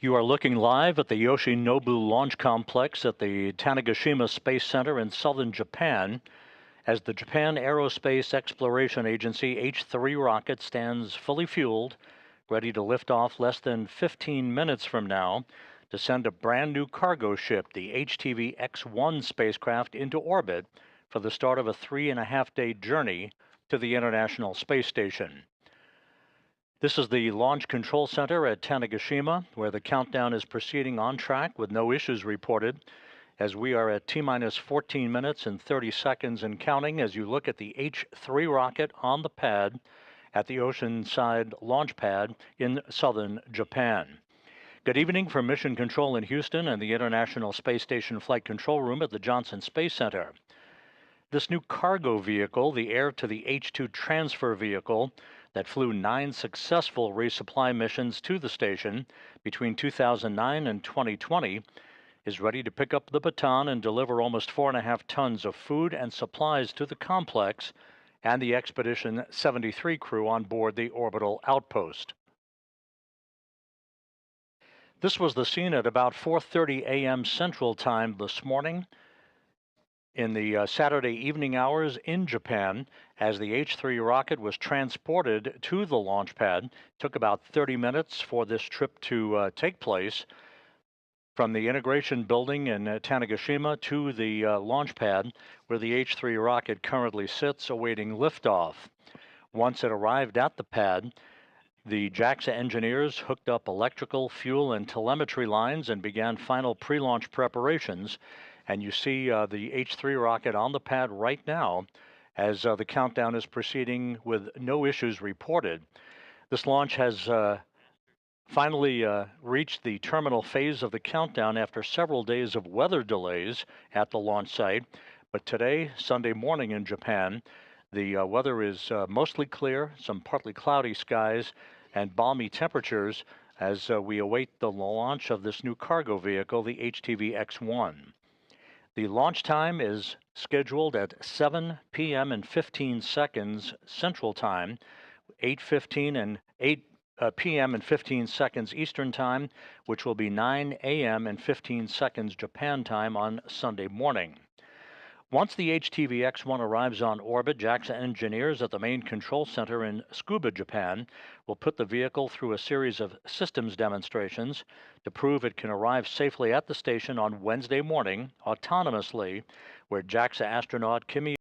You are looking live at the Yoshinobu Launch Complex at the Tanegashima Space Center in southern Japan as the Japan Aerospace Exploration Agency H-3 rocket stands fully fueled, ready to lift off less than 15 minutes from now to send a brand new cargo ship, the HTV X-1 spacecraft, into orbit for the start of a 3.5-day journey to the International Space Station. This is the Launch Control Center at Tanegashima, where the countdown is proceeding on track with no issues reported, as we are at T-minus 14 minutes and 30 seconds and counting as you look at the H-3 rocket on the pad at the Oceanside launch pad in southern Japan. Good evening from Mission Control in Houston and the International Space Station Flight Control Room at the Johnson Space Center. This new cargo vehicle, the heir to the H-2 transfer vehicle, that flew 9 successful resupply missions to the station between 2009 and 2020, is ready to pick up the baton and deliver almost 4.5 tons of food and supplies to the complex and the Expedition 73 crew on board the orbital outpost. This was the scene at about 4:30 a.m. Central Time this morning in the Saturday evening hours in Japan as the H-3 rocket was transported to the launch pad. It took about 30 minutes for this trip to take place from the integration building in Tanegashima to the launch pad where the H-3 rocket currently sits awaiting liftoff. Once it arrived at the pad, the JAXA engineers hooked up electrical, fuel, and telemetry lines and began final pre-launch preparations. And you see the H-3 rocket on the pad right now as the countdown is proceeding with no issues reported. This launch has finally reached the terminal phase of the countdown after several days of weather delays at the launch site. But today, Sunday morning in Japan, the weather is mostly clear, some partly cloudy skies, and balmy temperatures as we await the launch of this new cargo vehicle, the HTV X-1. The launch time is scheduled at 7 p.m. and 15 seconds Central Time, 8 p.m. and 15 seconds Eastern Time, which will be 9 a.m. and 15 seconds Japan time on Sunday morning. Once the HTV X-1 arrives on orbit, JAXA engineers at the main control center in Tsukuba, Japan, will put the vehicle through a series of systems demonstrations to prove it can arrive safely at the station on Wednesday morning autonomously, where JAXA astronaut Kimi